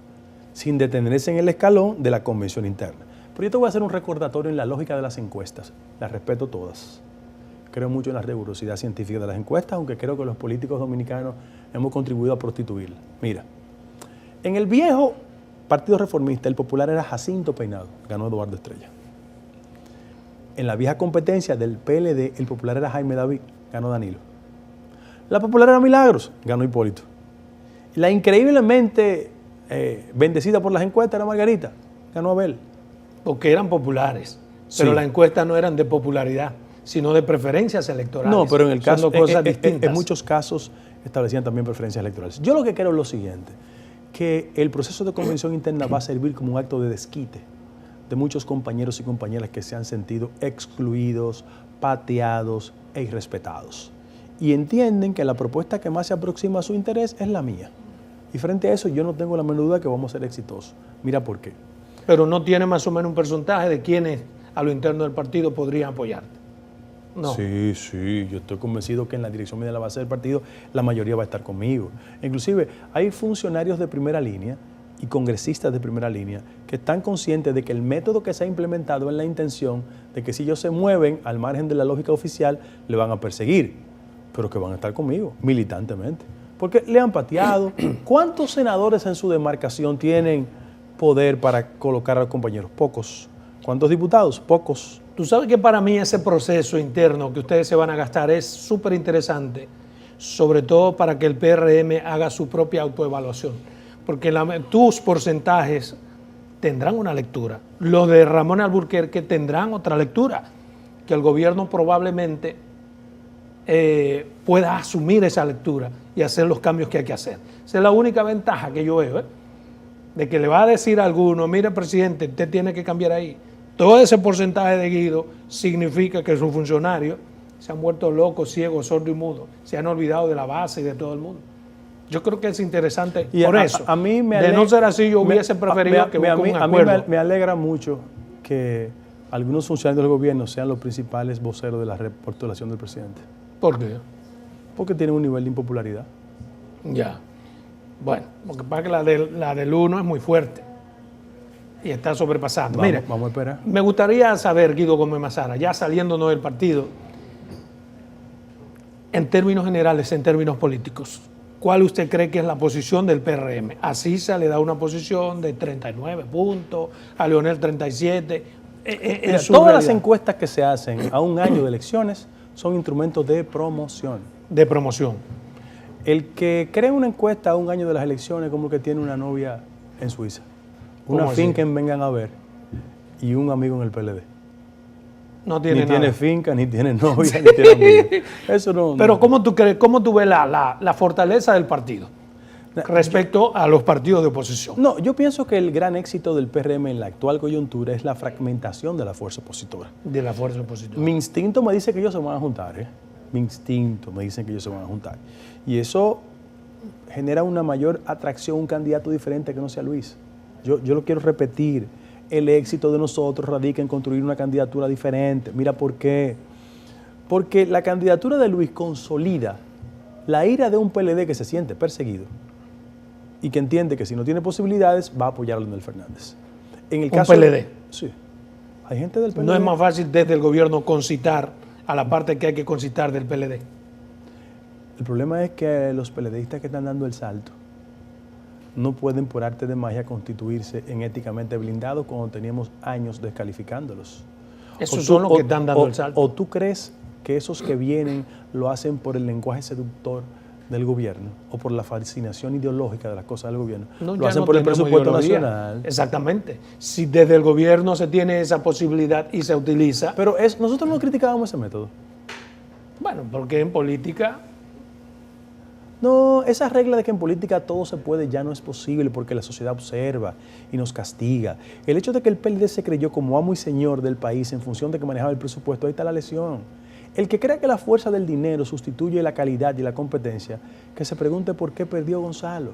sin detenerse en el escalón de la convención interna. Pero yo te voy a hacer un recordatorio en la lógica de las encuestas. Las respeto todas. Creo mucho en la rigurosidad científica de las encuestas, aunque creo que los políticos dominicanos hemos contribuido a prostituirla. Mira, en el viejo Partido Reformista, el popular era Jacinto Peinado, ganó Eduardo Estrella. En la vieja competencia del PLD, el popular era Jaime David, ganó Danilo. La popular era Milagros, ganó Hipólito. La increíblemente bendecida por las encuestas era Margarita, ganó Abel. Porque eran populares, pero Sí. las encuestas no eran de popularidad, sino de preferencias electorales. No, pero en el caso, Son dos cosas distintas. en muchos casos establecían también preferencias electorales. Yo lo que creo es lo siguiente, que el proceso de convención interna va a servir como un acto de desquite de muchos compañeros y compañeras que se han sentido excluidos, pateados e irrespetados. Y entienden que la propuesta que más se aproxima a su interés es la mía. Y frente a eso yo no tengo la menor duda que vamos a ser exitosos. Mira por qué. Pero no tiene más o menos un porcentaje de quienes a lo interno del partido podrían apoyarte. No. Sí, yo estoy convencido que en la dirección media de la base del partido la mayoría va a estar conmigo. Inclusive hay funcionarios de primera línea y congresistas de primera línea que están conscientes de que el método que se ha implementado es la intención de que si ellos se mueven al margen de la lógica oficial, le van a perseguir, pero que van a estar conmigo militantemente. Porque le han pateado. ¿Cuántos senadores en su demarcación tienen poder para colocar a los compañeros? Pocos. ¿Cuántos diputados? Pocos. Tú sabes que para mí ese proceso interno que ustedes se van a gastar es súper interesante, sobre todo para que el PRM haga su propia autoevaluación, porque tus porcentajes tendrán una lectura, los de Ramón Alburquerque tendrán otra lectura, que el gobierno probablemente pueda asumir esa lectura y hacer los cambios que hay que hacer. Esa es la única ventaja que yo veo, de que le va a decir a alguno, mire presidente, usted tiene que cambiar ahí. Todo ese porcentaje de Guido significa que sus funcionarios se han vuelto locos, ciegos, sordos y mudos. Se han olvidado de la base y de todo el mundo. Yo creo que es interesante Y por eso. A mí me de no ser así, yo hubiese preferido que busque un acuerdo. A mí me alegra mucho que algunos funcionarios del gobierno sean los principales voceros de la repostulación del presidente. ¿Por qué? Porque tienen un nivel de impopularidad. Ya. Bueno, porque pasa que la del uno es muy fuerte y está sobrepasando. Mire, Vamos a esperar. me gustaría saber, Guido Gómez Mazara, ya saliéndonos del partido, en términos generales, en términos políticos, ¿cuál usted cree que es la posición del PRM? Así se le da una posición de 39 puntos, a Leonel 37. Mira, todas las encuestas que se hacen a un año de elecciones son instrumentos de promoción. De promoción. El que crea una encuesta a un año de las elecciones como que tiene una novia en Suiza, una ¿Cómo finca así? en Vengan a Ver y un amigo en el PLD. No tiene Ni nada. tiene finca, ni tiene novia, ni tiene amigo. Eso no. Pero no. ¿cómo tú crees, cómo tú ves la fortaleza del partido respecto a los partidos de oposición? No, yo pienso que el gran éxito del PRM en la actual coyuntura es la fragmentación de la fuerza opositora. De la fuerza opositora. Mi instinto me dice que ellos se van a juntar, ¿eh? Mi instinto me dice que ellos se van a juntar. Y eso genera una mayor atracción a un candidato diferente que no sea Luis. Yo lo quiero repetir. El éxito de nosotros radica en construir una candidatura diferente. Mira por qué. Porque la candidatura de Luis consolida la ira de un PLD que se siente perseguido y que entiende que si no tiene posibilidades va a apoyar a Leonel Fernández. En el caso PLD. Sí. Hay gente del PLD. No es más fácil desde el gobierno concitar a la parte que hay que concitar del PLD. El problema es que los PLDistas que están dando el salto no pueden por arte de magia constituirse en éticamente blindados cuando teníamos años descalificándolos. Esos son los que están dando el salto. ¿O tú crees que esos que vienen lo hacen por el lenguaje seductor del gobierno o por la fascinación ideológica de las cosas del gobierno? No, lo hacen por el presupuesto nacional. Exactamente. Si desde el gobierno se tiene esa posibilidad y se utiliza. Pero nosotros no criticábamos ese método. Bueno, porque en política... No, esa regla de que en política todo se puede ya no es posible porque la sociedad observa y nos castiga. El hecho de que el PLD se creyó como amo y señor del país en función de que manejaba el presupuesto, ahí está la lesión. El que crea que la fuerza del dinero sustituye la calidad y la competencia, que se pregunte por qué perdió Gonzalo.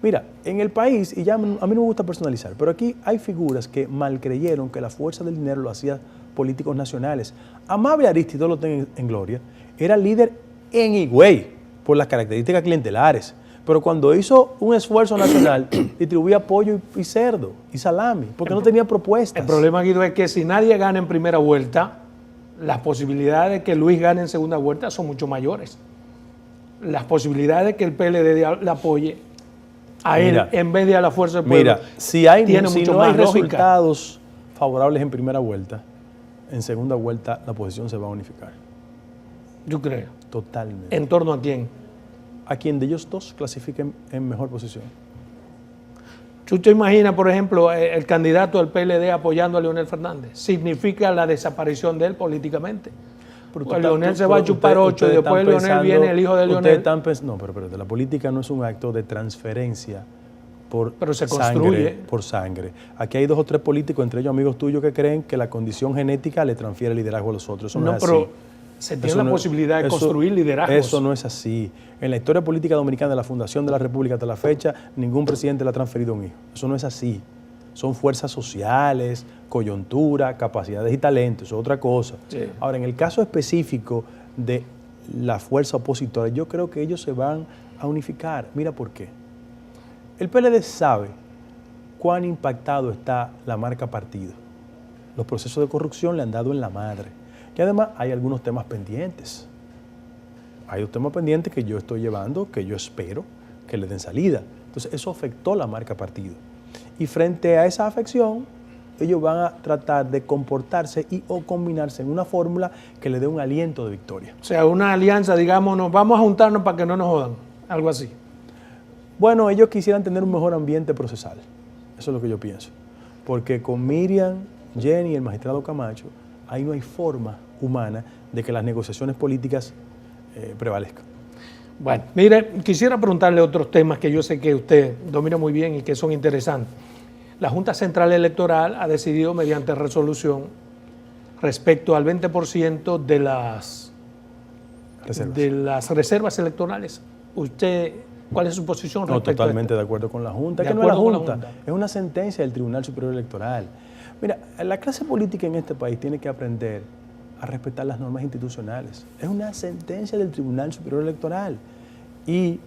Mira, en el país, y ya a mí no me gusta personalizar, pero aquí hay figuras que mal creyeron que la fuerza del dinero lo hacía políticos nacionales. Amable Ariztid, lo tengo en gloria, era líder en Higüey por las características clientelares, pero cuando hizo un esfuerzo nacional, distribuía pollo y cerdo y salami, porque no tenía propuestas. El problema, Guido, es que si nadie gana en primera vuelta, las posibilidades de que Luis gane en segunda vuelta son mucho mayores. Las posibilidades de que el PLD le apoye a él en vez de a la fuerza del pueblo. Mira, si no hay lógica. resultados favorables en primera vuelta, en segunda vuelta la posición se va a unificar. Yo creo. Totalmente. ¿En torno a quién? A quien de ellos dos clasifiquen en mejor posición. ¿Tú te imaginas, por ejemplo, el candidato del PLD apoyando a Leonel Fernández? Significa la desaparición de él políticamente. Porque Leonel se va a chupar 8 y después Leonel viene el hijo de Leonel. No, pero la política no es un acto de transferencia pero se construye por sangre. Aquí hay 2 o 3 políticos, entre ellos amigos tuyos, que creen que la condición genética le transfiere liderazgo a los otros. Eso no es así. Pero se tiene la posibilidad de construir liderazgos. Eso no es así. En la historia política dominicana, de la fundación de la República hasta la fecha, ningún presidente le ha transferido un hijo. Eso no es así. Son fuerzas sociales, coyuntura, capacidades y talentos, eso es otra cosa. Sí. Ahora, en el caso específico de la fuerza opositora, yo creo que ellos se van a unificar. Mira por qué. El PLD sabe cuán impactado está la marca partido. Los procesos de corrupción le han dado en la madre. Y además hay algunos temas pendientes. Hay 2 temas pendientes que yo estoy llevando, que yo espero que le den salida. Entonces, eso afectó la marca partido. Y frente a esa afección, ellos van a tratar de comportarse o combinarse en una fórmula que le dé un aliento de victoria. O sea, una alianza, digamos, vamos a juntarnos para que no nos jodan. Algo así. Bueno, ellos quisieran tener un mejor ambiente procesal. Eso es lo que yo pienso. Porque con Miriam, Jenny y el magistrado Camacho, ahí no hay forma humana de que las negociaciones políticas prevalezcan. Bueno, mire, quisiera preguntarle otros temas que yo sé que usted domina muy bien y que son interesantes. La Junta Central Electoral ha decidido mediante resolución respecto al 20% de las reservas electorales. ¿Usted cuál es su posición respecto a esto? Totalmente de acuerdo con la Junta. Es que no es la Junta, es una sentencia del Tribunal Superior Electoral. Mira, la clase política en este país tiene que aprender a respetar las normas institucionales. Es una sentencia del Tribunal Superior Electoral. Y,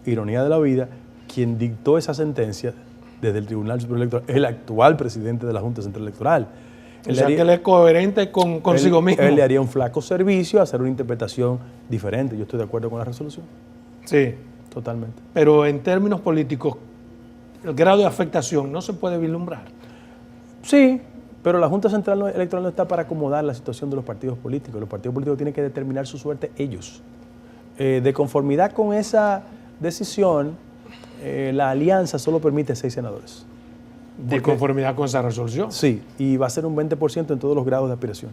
ironía de la vida, quien dictó esa sentencia desde el Tribunal Superior Electoral es el actual presidente de la Junta Central Electoral. O sea, que él es coherente consigo mismo. Él le haría un flaco servicio a hacer una interpretación diferente. Yo estoy de acuerdo con la resolución. Sí. Totalmente. Pero en términos políticos, el grado de afectación no se puede vislumbrar. Sí, pero la Junta Central Electoral no está para acomodar la situación de los partidos políticos. Los partidos políticos tienen que determinar su suerte ellos. De conformidad con esa decisión, la alianza solo permite 6 senadores. ¿De conformidad con esa resolución? Sí, y va a ser un 20% en todos los grados de aspiración.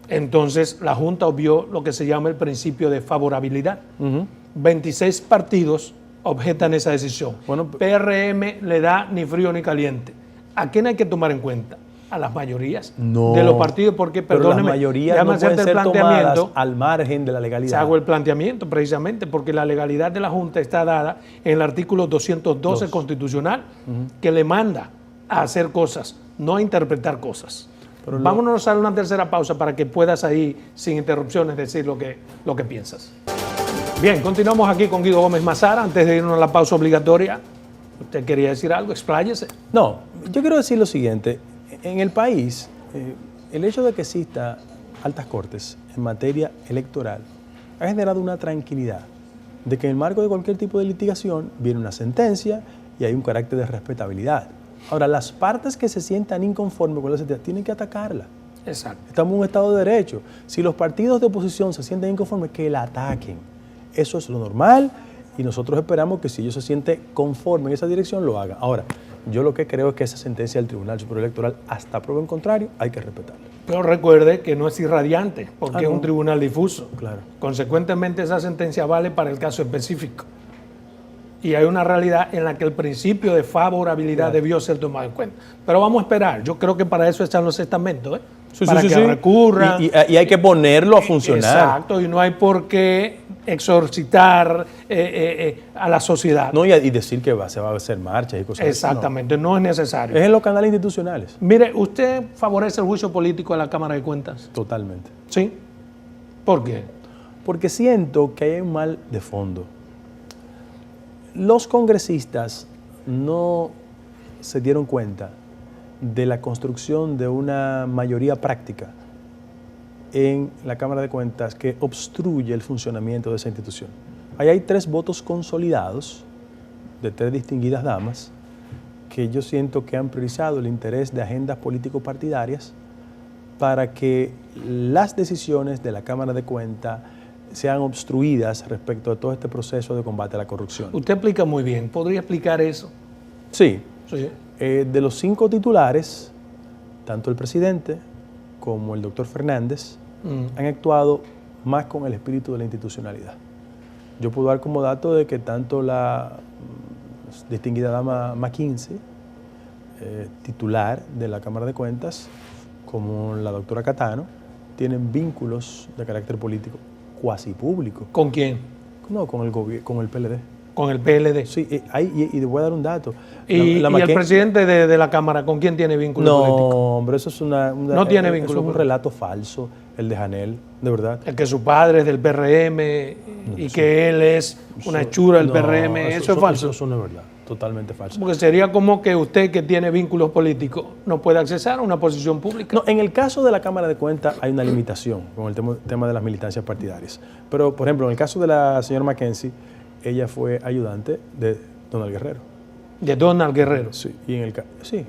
Entonces, la Junta obvió lo que se llama el principio de favorabilidad. 26 partidos objetan esa decisión. Bueno, PRM le da ni frío ni caliente. ¿A quién hay que tomar en cuenta? A las mayorías de los partidos, porque, perdóneme, las mayorías no pueden ser tomadas al margen de la legalidad. Se hago el planteamiento precisamente porque la legalidad de la Junta está dada en el artículo 212 constitucional, que le manda a hacer cosas, no a interpretar cosas. Pero vámonos a una tercera pausa para que puedas ahí, sin interrupciones, decir lo que piensas. Bien, continuamos aquí con Guido Gómez Mazara. Antes de irnos a la pausa obligatoria, ¿usted quería decir algo? Expláyese. No, yo quiero decir lo siguiente. En el país, el hecho de que exista altas cortes en materia electoral ha generado una tranquilidad de que en el marco de cualquier tipo de litigación viene una sentencia y hay un carácter de respetabilidad. Ahora, las partes que se sientan inconformes con la sentencia tienen que atacarla. Exacto. Estamos en un Estado de Derecho. Si los partidos de oposición se sienten inconformes, que la ataquen. Eso es lo normal y nosotros esperamos que si ellos se sienten conformes en esa dirección, lo hagan. Ahora, yo lo que creo es que esa sentencia del Tribunal Superior Electoral, hasta prueba en contrario, hay que respetarla. Pero recuerde que no es irradiante, porque no. es un tribunal difuso. Claro. Consecuentemente, esa sentencia vale para el caso específico. Y hay una realidad en la que el principio de favorabilidad debió ser tomado en cuenta. Pero vamos a esperar. Yo creo que para eso están los estamentos, para que recurra. Y hay que ponerlo a funcionar. Exacto, y no hay por qué exorcitar a la sociedad. No, y decir que se va a hacer marchas y cosas así. Exactamente, no es necesario. Es en los canales institucionales. Mire, ¿usted favorece el juicio político a la Cámara de Cuentas? Totalmente. ¿Sí? ¿Por qué? Porque siento que hay un mal de fondo. Los congresistas no se dieron cuenta de la construcción de una mayoría práctica en la Cámara de Cuentas que obstruye el funcionamiento de esa institución. Ahí hay 3 votos consolidados de 3 distinguidas damas que yo siento que han priorizado el interés de agendas político-partidarias para que las decisiones de la Cámara de Cuentas sean obstruidas respecto a todo este proceso de combate a la corrupción. Usted explica muy bien. ¿Podría explicar eso? Sí. Sí. De los 5 titulares, tanto el presidente como el doctor Fernández han actuado más con el espíritu de la institucionalidad. Yo puedo dar como dato de que tanto la distinguida dama McKinsey, titular de la Cámara de Cuentas, como la doctora Catano, tienen vínculos de carácter político cuasi público. ¿Con quién? No, con el PLD. Con el PLD. Sí, y le voy a dar un dato. ¿Y el presidente de la Cámara, con quién tiene vínculo político? No, hombre, eso es no tiene vínculo. Eso es un relato falso, el de Janel, de verdad. El que su padre es del PRM y que él es una hechura del PRM, eso es falso. Eso no es verdad, totalmente falso. Porque sería como que usted que tiene vínculos políticos no puede accesar a una posición pública. No, en el caso de la Cámara de Cuentas hay una limitación con el tema de las militancias partidarias. Pero, por ejemplo, en el caso de la señora McKenzie, ella fue ayudante de Donald Guerrero. De Donald Guerrero. Sí, y en sí.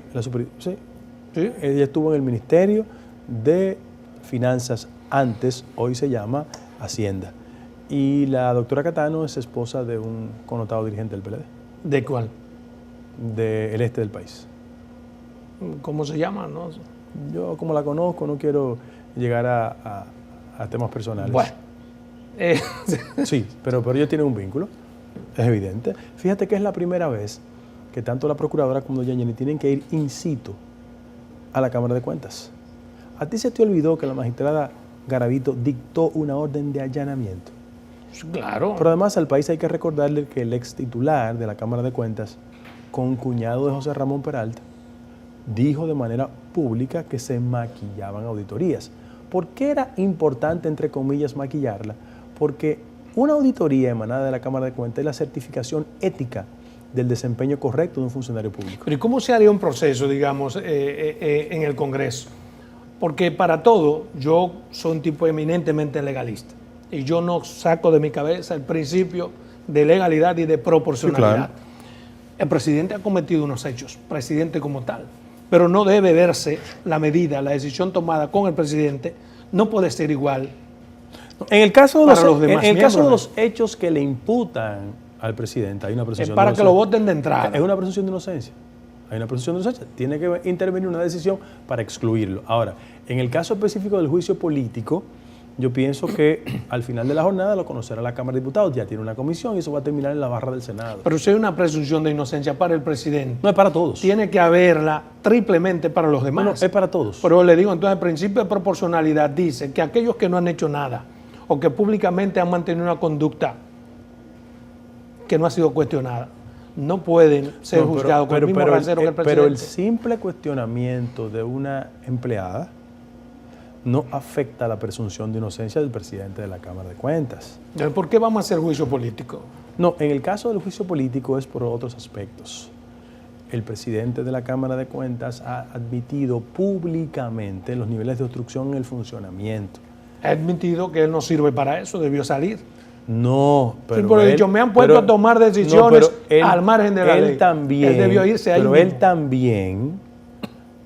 Ella estuvo en el Ministerio de Finanzas antes, hoy se llama Hacienda. Y la doctora Catano es esposa de un connotado dirigente del PLD. ¿De cuál? Del este del país. ¿Cómo se llama? No. Yo, como la conozco, no quiero llegar a temas personales. Bueno. Sí, pero ellos tienen un vínculo, es evidente. Fíjate que es la primera vez que tanto la procuradora como doña Jenny tienen que ir in situ a la Cámara de Cuentas. ¿A ti se te olvidó que la magistrada Garavito dictó una orden de allanamiento? Claro. Pero además al país hay que recordarle que el ex titular de la Cámara de Cuentas, concuñado de José Ramón Peralta, dijo de manera pública que se maquillaban auditorías. ¿Por qué era importante, entre comillas, maquillarla? Porque una auditoría emanada de la Cámara de Cuentas es la certificación ética del desempeño correcto de un funcionario público. Pero ¿y cómo se haría un proceso, digamos, en el Congreso? Porque para todo, yo soy un tipo eminentemente legalista y yo no saco de mi cabeza el principio de legalidad y de proporcionalidad. Sí, claro. El presidente ha cometido unos hechos, presidente como tal, pero no debe verse la medida, la decisión tomada con el presidente, no puede ser igual. En el caso de los los hechos que le imputan al presidente, hay una presunción de inocencia. Es para que lo voten de entrada. Es una presunción de inocencia. Hay una presunción de inocencia. Tiene que intervenir una decisión para excluirlo. Ahora, en el caso específico del juicio político, yo pienso que al final de la jornada lo conocerá la Cámara de Diputados, ya tiene una comisión y eso va a terminar en la barra del Senado. Pero si hay una presunción de inocencia para el presidente, no es para todos. Tiene que haberla triplemente para los demás. No, es para todos. Pero le digo, entonces el principio de proporcionalidad dice que aquellos que no han hecho nada o que públicamente han mantenido una conducta que no ha sido cuestionada, no pueden ser juzgados con el mismo rasero que el presidente. Pero el simple cuestionamiento de una empleada no afecta la presunción de inocencia del presidente de la Cámara de Cuentas. ¿Por qué vamos a hacer juicio político? No, en el caso del juicio político es por otros aspectos. El presidente de la Cámara de Cuentas ha admitido públicamente los niveles de obstrucción en el funcionamiento. Ha admitido que él no sirve para eso, debió salir. No, pero sí, porque me han puesto a tomar decisiones al margen de la ley. También, él debió irse ahí. Pero él también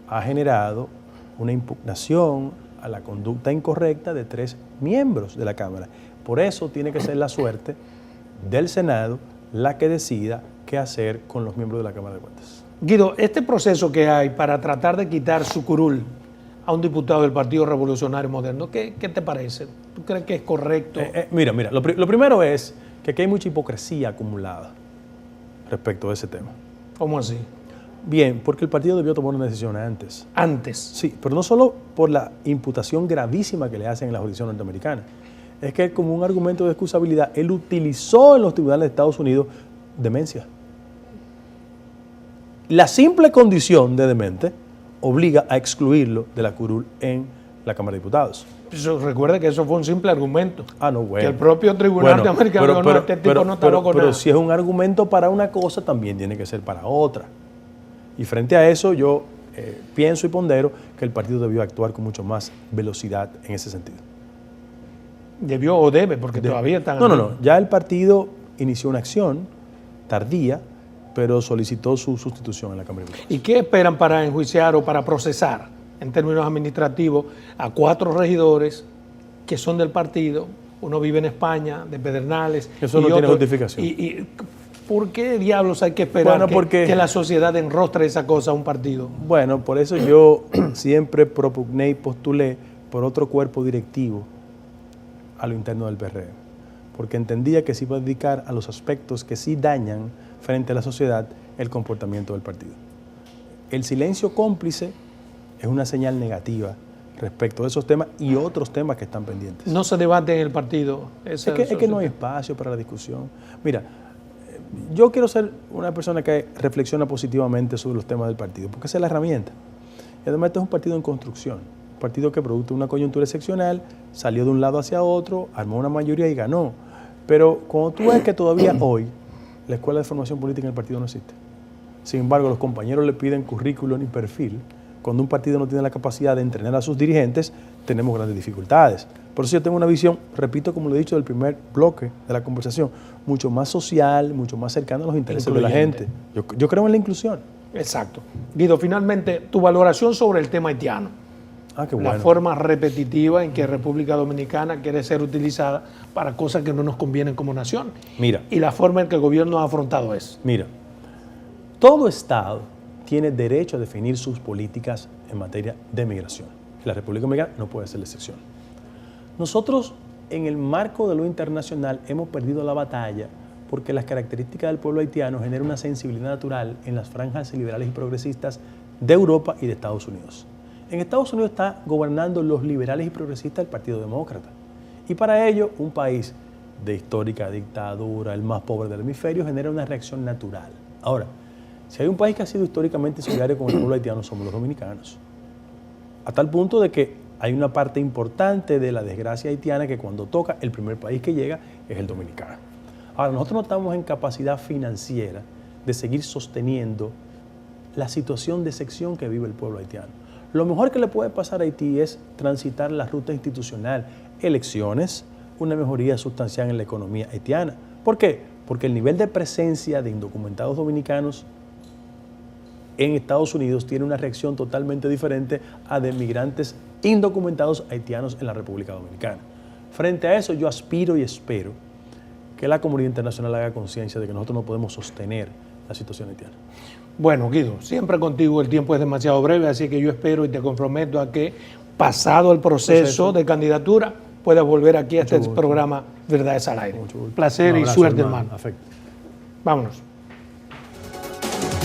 ha generado una impugnación a la conducta incorrecta de 3 miembros de la Cámara. Por eso tiene que ser la suerte del Senado la que decida qué hacer con los miembros de la Cámara de Cuentas. Guido, este proceso que hay para tratar de quitar su curul a un diputado del Partido Revolucionario Moderno, ¿qué te parece? ¿Tú crees que es correcto? Mira, lo primero es que aquí hay mucha hipocresía acumulada respecto a ese tema. ¿Cómo así? Bien, porque el partido debió tomar una decisión antes. Antes. Sí, pero no solo por la imputación gravísima que le hacen en la jurisdicción norteamericana. Es que como un argumento de excusabilidad, él utilizó en los tribunales de Estados Unidos demencia. La simple condición de demente obliga a excluirlo de la curul en la Cámara de Diputados. Recuerde que eso fue un simple argumento. No, bueno. Que el propio tribunal norteamericano no, este tipo no está loco nada. Pero si es un argumento para una cosa, también tiene que ser para otra. Y frente a eso, yo pienso y pondero que el partido debió actuar con mucho más velocidad en ese sentido. ¿Debió o debe? Porque todavía están... No. Ya el partido inició una acción tardía, pero solicitó su sustitución en la Cámara de Diputados. ¿Y qué esperan para enjuiciar o para procesar, en términos administrativos, a 4 regidores que son del partido? Uno vive en España, de Pedernales. Eso no tiene justificación. ¿Y por qué diablos hay que esperar que la sociedad enrostre esa cosa a un partido? Bueno, por eso yo siempre propugné y postulé por otro cuerpo directivo a lo interno del PRM, porque entendía que se iba a dedicar a los aspectos que sí dañan frente a la sociedad el comportamiento del partido. El silencio cómplice es una señal negativa respecto de esos temas y otros temas que están pendientes. No se debate en el partido. Es que no hay espacio para la discusión. Mira, yo quiero ser una persona que reflexiona positivamente sobre los temas del partido, porque esa es la herramienta. Y además este es un partido en construcción, un partido que producto de una coyuntura excepcional, salió de un lado hacia otro, armó una mayoría y ganó. Pero cuando tú ves que todavía hoy la Escuela de Formación Política en el partido no existe, sin embargo los compañeros le piden currículum y perfil, cuando un partido no tiene la capacidad de entrenar a sus dirigentes, tenemos grandes dificultades. Por eso yo tengo una visión, repito, como lo he dicho del primer bloque de la conversación, mucho más social, mucho más cercana a los intereses de la gente. Yo creo en la inclusión. Exacto. Guido, finalmente, tu valoración sobre el tema haitiano. Qué bueno. La forma repetitiva en que República Dominicana quiere ser utilizada para cosas que no nos convienen como nación. Mira. Y la forma en que el gobierno ha afrontado eso. Mira, todo Estado tiene derecho a definir sus políticas en materia de migración. La República Dominicana no puede ser la excepción. Nosotros, en el marco de lo internacional, hemos perdido la batalla porque las características del pueblo haitiano generan una sensibilidad natural en las franjas liberales y progresistas de Europa y de Estados Unidos. En Estados Unidos está gobernando los liberales y progresistas del Partido Demócrata. Y para ello, un país de histórica dictadura, el más pobre del hemisferio, genera una reacción natural. Ahora, si hay un país que ha sido históricamente solidario con el pueblo haitiano, somos los dominicanos. A tal punto de que hay una parte importante de la desgracia haitiana que cuando toca, el primer país que llega es el dominicano. Ahora, nosotros no estamos en capacidad financiera de seguir sosteniendo la situación de sección que vive el pueblo haitiano. Lo mejor que le puede pasar a Haití es transitar la ruta institucional, elecciones, una mejoría sustancial en la economía haitiana. ¿Por qué? Porque el nivel de presencia de indocumentados dominicanos en Estados Unidos tiene una reacción totalmente diferente a de migrantes indocumentados haitianos en la República Dominicana. Frente a eso, yo aspiro y espero que la comunidad internacional haga conciencia de que nosotros no podemos sostener la situación haitiana. Bueno, Guido, siempre contigo el tiempo es demasiado breve, así que yo espero y te comprometo a que, pasado el proceso de candidatura, puedas volver aquí a este programa Verdades al Aire. Placer y suerte, hermano. Afecto. Vámonos.